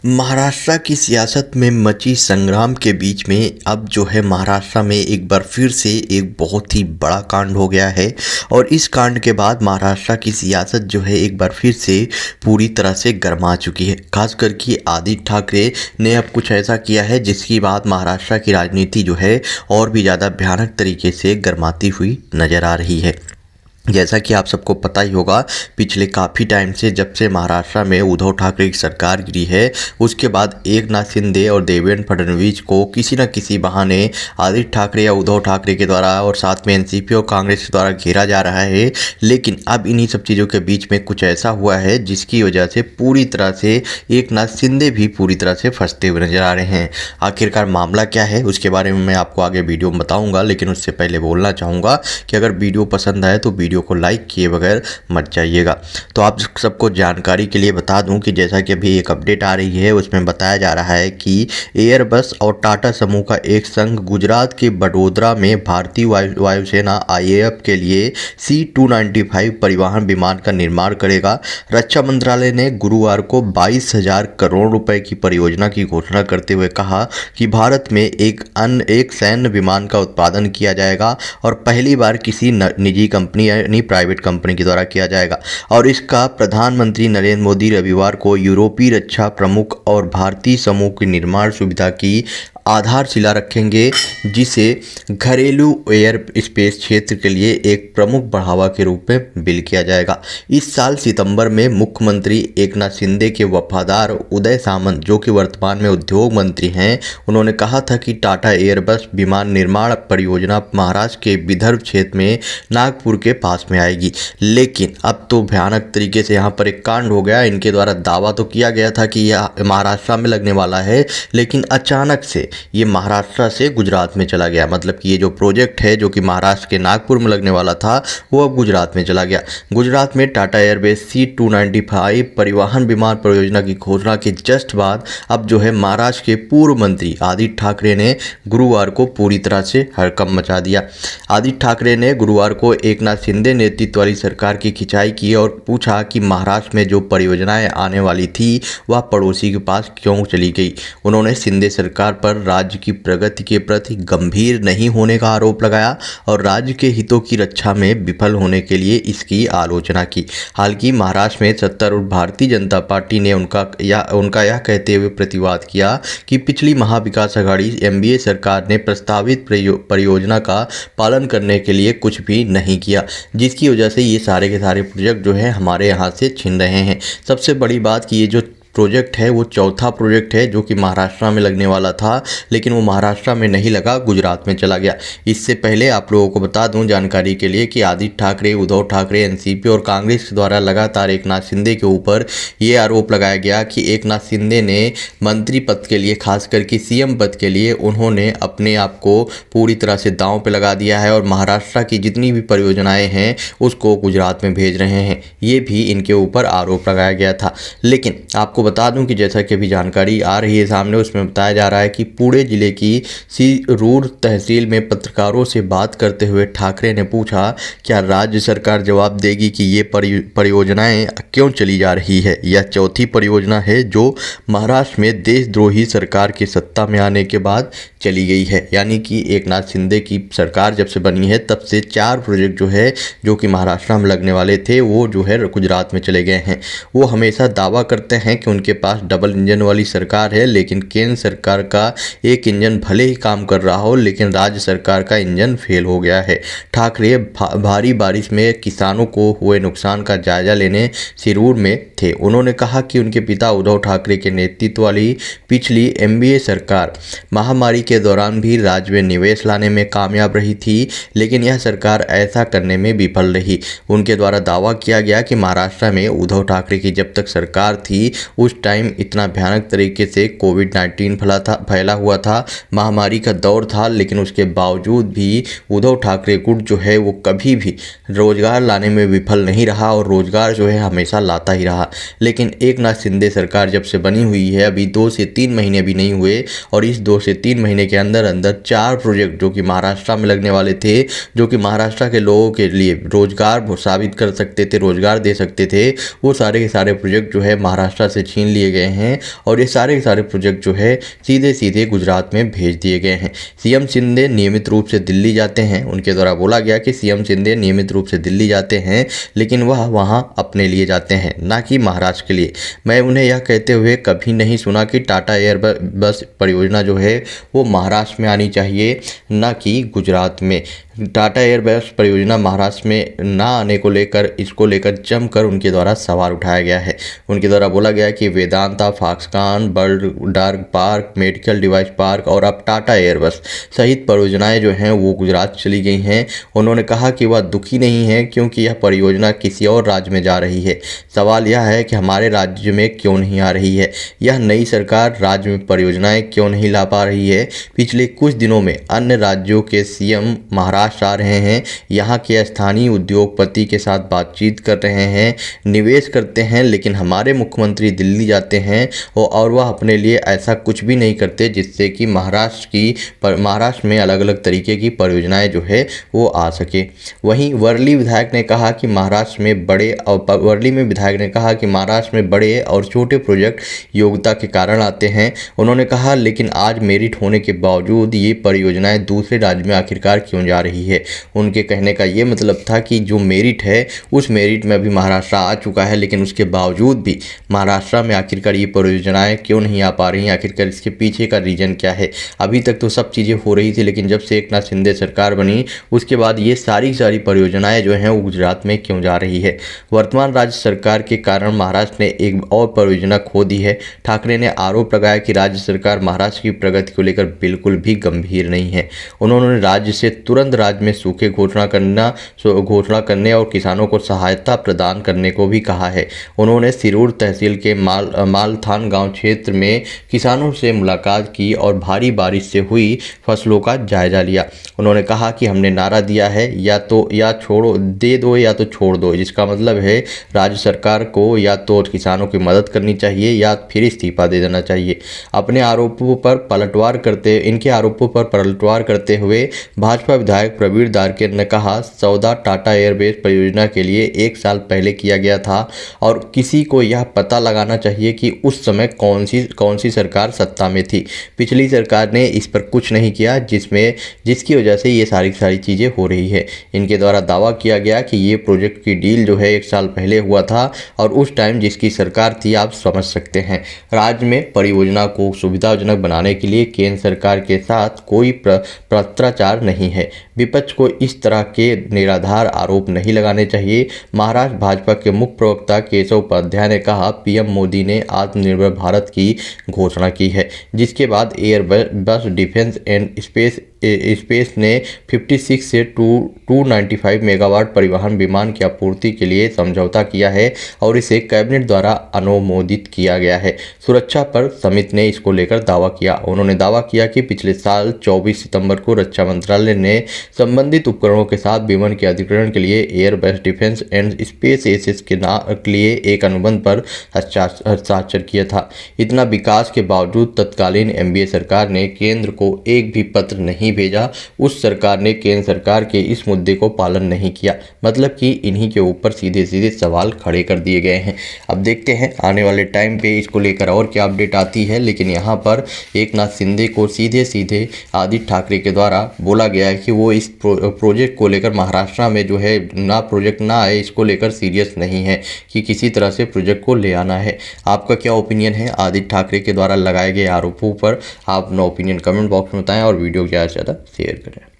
महाराष्ट्र की सियासत में मची संग्राम के बीच में अब जो है महाराष्ट्र में एक बार फिर से एक बहुत ही बड़ा कांड हो गया है। और इस कांड के बाद महाराष्ट्र की सियासत जो है एक बार फिर से पूरी तरह से गर्मा चुकी है। खास करके आदित्य ठाकरे ने अब कुछ ऐसा किया है जिसकी बात महाराष्ट्र की राजनीति जो है और भी ज़्यादा भयानक तरीके से गर्माती हुई नज़र आ रही है। जैसा कि आप सबको पता ही होगा, पिछले काफ़ी टाइम से जब से महाराष्ट्र में उद्धव ठाकरे की सरकार गिरी है, उसके बाद एकनाथ शिंदे और देवेंद्र फडणवीस को किसी न किसी बहाने आदित्य ठाकरे या उद्धव ठाकरे के द्वारा और साथ में एनसीपी और कांग्रेस के द्वारा घेरा जा रहा है। लेकिन अब इन्हीं सब चीज़ों के बीच में कुछ ऐसा हुआ है जिसकी वजह से पूरी तरह से एकनाथ शिंदे भी पूरी तरह से फंसते हुए नजर आ रहे हैं। आखिरकार मामला क्या है उसके बारे में मैं आपको आगे वीडियो में बताऊँगा, लेकिन उससे पहले बोलना चाहूँगा कि अगर वीडियो पसंद आए तो वीडियो को लाइक किए बगैर मत जाइएगा। तो आप सबको जानकारी के लिए बता दूं कि जैसा कि अभी एक अपडेट आ रही है उसमें बताया जा रहा है कि एयरबस और टाटा समूह का एक संघ गुजरात के बड़ोदरा में भारतीय वायुसेना आईएएफ के लिए C-295 परिवहन विमान का निर्माण करेगा। रक्षा मंत्रालय ने गुरुवार को 22,000 करोड़ रुपए की परियोजना की घोषणा करते हुए कहा कि भारत में एक सैन्य विमान का उत्पादन किया जाएगा और पहली बार किसी निजी कंपनी यानी प्राइवेट कंपनी के द्वारा किया जाएगा। और इसका प्रधानमंत्री नरेंद्र मोदी रविवार को यूरोपीय रक्षा प्रमुख और भारतीय समूह की निर्माण सुविधा की आधारशिला रखेंगे, जिसे घरेलू एयर स्पेस क्षेत्र के लिए एक प्रमुख बढ़ावा के रूप में बिल किया जाएगा। इस साल सितंबर में मुख्यमंत्री एकनाथ शिंदे के वफादार उदय सामंत, जो कि वर्तमान में उद्योग मंत्री हैं, उन्होंने कहा था कि टाटा एयरबस विमान निर्माण परियोजना महाराष्ट्र के विदर्भ क्षेत्र में नागपुर के पास में आएगी। लेकिन अब तो भयानक तरीके से यहाँ पर एक कांड हो गया। इनके द्वारा दावा तो किया गया था कि यह महाराष्ट्र में लगने वाला है, लेकिन अचानक से ये महाराष्ट्र से गुजरात में चला गया। मतलब कि ये जो प्रोजेक्ट है जो कि महाराष्ट्र के नागपुर में लगने वाला था वो अब गुजरात में चला गया। गुजरात में टाटा एयरबेस C-295 परिवहन विमान परियोजना की घोषणा के जस्ट बाद अब जो है महाराष्ट्र के पूर्व मंत्री आदित्य ठाकरे ने गुरुवार को पूरी तरह से हड़कंप मचा दिया। आदित्य ठाकरे ने गुरुवार को एकनाथ शिंदे नेतृत्व वाली सरकार की खिंचाई की और पूछा कि महाराष्ट्र में जो परियोजनाएं आने वाली थी वह पड़ोसी के पास क्यों चली गई। उन्होंने शिंदे सरकार पर राज्य की प्रगति के प्रति गंभीर नहीं होने का आरोप लगाया और राज्य के हितों की रक्षा में विफल होने के लिए इसकी आलोचना की। हालांकि महाराष्ट्र में सत्तारूढ़ भारतीय जनता पार्टी ने उनका यह कहते हुए प्रतिवाद किया कि पिछली महाविकास आघाड़ी एनडीए सरकार ने प्रस्तावित परियोजना का पालन करने के लिए कुछ भी नहीं किया, जिसकी वजह से ये सारे के सारे प्रोजेक्ट जो है हमारे यहाँ से छिन रहे हैं। सबसे बड़ी बात कि ये जो प्रोजेक्ट है वो चौथा प्रोजेक्ट है जो कि महाराष्ट्र में लगने वाला था, लेकिन वो महाराष्ट्र में नहीं लगा, गुजरात में चला गया। इससे पहले आप लोगों को बता दूं जानकारी के लिए कि आदित्य ठाकरे, उद्धव ठाकरे, एनसीपी और कांग्रेस द्वारा लगातार एकनाथ शिंदे के ऊपर ये आरोप लगाया गया कि एकनाथ शिंदे ने मंत्री पद के लिए, खास करके सीएम पद के लिए, उन्होंने अपने आप को पूरी तरह से दांव पे लगा दिया है और महाराष्ट्र की जितनी भी परियोजनाएं हैं उसको गुजरात में भेज रहे हैं। ये भी इनके ऊपर आरोप लगाया गया था। लेकिन आपको बता दूं कि जैसा कि अभी जानकारी आ रही है सामने, उसमें बताया जा रहा है कि पुणे जिले की सिरूर तहसील में पत्रकारों से बात करते हुए ठाकरे ने पूछा, क्या राज्य सरकार जवाब देगी कि ये परियोजनाएं क्यों चली जा रही है। यह चौथी परियोजना है जो महाराष्ट्र में देशद्रोही सरकार की सत्ता में आने के बाद चली गई है। यानी कि एकनाथ शिंदे की सरकार जब से बनी है तब से 4 प्रोजेक्ट जो है जो कि महाराष्ट्र में लगने वाले थे वो जो है गुजरात में चले गए हैं। वो हमेशा दावा करते हैं कि उनके पास डबल इंजन वाली सरकार है, लेकिन केंद्र सरकार का एक इंजन भले ही काम कर रहा हो लेकिन राज्य सरकार का इंजन फेल हो गया है। ठाकरे भारी बारिश में किसानों को हुए नुकसान का जायजा लेने सिरूर में थे। उन्होंने कहा कि उनके पिता उद्धव ठाकरे के नेतृत्व वाली पिछली एनडीए सरकार महामारी के दौरान भी राज्य में निवेश लाने में कामयाब रही थी, लेकिन यह सरकार ऐसा करने में विफल रही। उनके द्वारा दावा किया गया कि महाराष्ट्र में उद्धव ठाकरे की जब तक सरकार थी उस टाइम इतना भयानक तरीके से कोविड-19 फैला हुआ था, महामारी का दौर था, लेकिन उसके बावजूद भी उद्धव ठाकरे गुट जो है वो कभी भी रोजगार लाने में विफल नहीं रहा और रोजगार जो है हमेशा लाता ही रहा। लेकिन एकनाथ शिंदे सरकार जब से बनी हुई है अभी 2 से 3 महीने भी नहीं हुए और इस 2 से 3 महीने के अंदर 4 प्रोजेक्ट जो कि महाराष्ट्र में लगने वाले थे, जो कि महाराष्ट्र के लोगों के लिए रोजगार साबित कर सकते थे, रोजगार दे सकते थे, वो सारे के सारे प्रोजेक्ट जो है महाराष्ट्र से छीन लिए गए हैं और ये सारे के सारे प्रोजेक्ट जो है सीधे सीधे गुजरात में भेज दिए गए हैं। सीएम शिंदे नियमित रूप से दिल्ली जाते हैं। उनके द्वारा बोला गया कि सीएम शिंदे नियमित रूप से दिल्ली जाते हैं, लेकिन वह वहां अपने लिए जाते हैं, ना कि महाराष्ट्र के लिए। मैं उन्हें यह कहते हुए कभी नहीं सुना कि टाटा एयर बस परियोजना जो है वो महाराष्ट्र में आनी चाहिए, ना कि गुजरात में। टाटा एयर बस परियोजना महाराष्ट्र में ना आने को लेकर, इसको लेकर जमकर उनके द्वारा सवाल उठाया गया है। उनके द्वारा बोला गया कि Vedanta, Foxconn, bird dark park, medical device park और अब टाटा एयर बस सहित परियोजनाएं जो हैं वो गुजरात चली गई हैं। उन्होंने कहा कि वह दुखी नहीं है क्योंकि यह परियोजना किसी और राज्य में जा रही है। सवाल यह है कि हमारे राज्य में क्यों नहीं आ रही है। यह नई सरकार राज्य में परियोजनाएं क्यों नहीं ला पा रही है। पिछले कुछ दिनों में अन्य राज्यों के सीएम महाराष्ट्र आ रहे हैं, यहाँ के स्थानीय उद्योगपति के साथ बातचीत कर रहे हैं, निवेश करते हैं, लेकिन हमारे मुख्यमंत्री दिल्ली जाते हैं और वह अपने लिए ऐसा कुछ भी नहीं करते जिससे कि महाराष्ट्र में अलग अलग तरीके की परियोजनाएं जो है वो आ सके। वहीं वर्ली विधायक ने कहा कि महाराष्ट्र में बड़े और छोटे प्रोजेक्ट योग्यता के कारण आते हैं। उन्होंने कहा, लेकिन आज मेरिट होने के बावजूद ये परियोजनाएं दूसरे राज्य में आखिरकार क्यों जा रही है। उनके कहने का ये मतलब था कि जो मेरिट है उस मेरिट में अभी महाराष्ट्र आ चुका है, लेकिन उसके बावजूद भी महाराष्ट्र में आखिरकार ये परियोजनाएं क्यों नहीं आ पा रही हैं, आखिरकार इसके पीछे का रीजन क्या है। अभी तक तो सब चीज़ें हो रही थी, लेकिन जब से एकनाथ शिंदे सरकार बनी उसके बाद ये सारी परियोजनाएं जो हैं वो गुजरात में क्यों जा रही है। वर्तमान राज्य सरकार के कारण महाराष्ट्र ने एक और परियोजना खो दी है। ठाकरे ने आरोप लगाया कि राज्य सरकार महाराष्ट्र की प्रगति को लेकर बिल्कुल भी गंभीर नहीं है। उन्होंने राज्य से तुरंत राज्य में सूखे घोषणा करने और किसानों को सहायता प्रदान करने को भी कहा है। उन्होंने सिरूर तहसील के मालथान गांव क्षेत्र में किसानों से मुलाकात की और भारी बारिश से हुई फसलों का जायजा लिया। उन्होंने कहा कि हमने नारा दिया है, या छोड़ दो, जिसका मतलब है राज्य सरकार को या तो किसानों की मदद करनी चाहिए या फिर इस्तीफा दे देना चाहिए। इनके आरोपों पर पलटवार करते हुए भाजपा विधायक प्रवीण दारके ने कहा, सौदा टाटा एयरबेस परियोजना के लिए 1 साल पहले किया गया था और किसी को यह पता लगाना चाहिए कि उस समय कौन सी सरकार सत्ता में थी। पिछली सरकार ने इस पर कुछ नहीं किया, जिसकी वजह से ये सारी चीज़ें हो रही है। इनके द्वारा दावा किया गया कि ये प्रोजेक्ट की डील जो है 1 साल पहले हुआ था और उस टाइम जिसकी सरकार थी आप समझ सकते हैं। राज्य में परियोजना को सुविधाजनक बनाने के लिए केंद्र सरकार के साथ कोई पत्राचार नहीं है। विपक्ष को इस तरह के निराधार आरोप नहीं लगाने चाहिए। महाराष्ट्र भाजपा के मुख्य प्रवक्ता केशव उपाध्याय ने कहा, पीएम मोदी ने आत्मनिर्भर भारत की घोषणा की है, जिसके बाद एयरबस डिफेंस एंड स्पेस ने 56 से 295 मेगावाट परिवहन विमान की आपूर्ति के लिए समझौता किया है और इसे कैबिनेट द्वारा अनुमोदित किया गया है। सुरक्षा पर समिति ने इसको लेकर दावा किया। उन्होंने दावा किया कि पिछले साल 24 सितंबर को रक्षा मंत्रालय ने संबंधित उपकरणों के साथ विमान के अधिग्रहण के लिए Airbus defence and space SAS के लिए एक अनुबंध पर हस्ताक्षर किया था। इतना विकास के बावजूद तत्कालीन एनडीए सरकार ने केंद्र को एक भी पत्र नहीं भेजा। उस सरकार ने केंद्र सरकार के इस मुद्दे को पालन नहीं किया, मतलब कि इन्हीं के ऊपर सीधे सीधे सवाल खड़े कर दिए गए हैं। अब देखते हैं आने वाले टाइम पे इसको लेकर और क्या अपडेट आती है। लेकिन यहाँ पर एकनाथ शिंदे को सीधे सीधे आदित्य ठाकरे के द्वारा बोला गया है कि वो इस प्रोजेक्ट को लेकर महाराष्ट्र में जो है प्रोजेक्ट ना आए, इसको लेकर सीरियस नहीं है कि किसी तरह से प्रोजेक्ट को ले आना है। आपका क्या ओपिनियन है आदित्य ठाकरे के द्वारा लगाए गए आरोपों पर? आप अपना ओपिनियन कमेंट बॉक्स में बताएं और वीडियो ज़्यादा से ज़्यादा शेयर करें।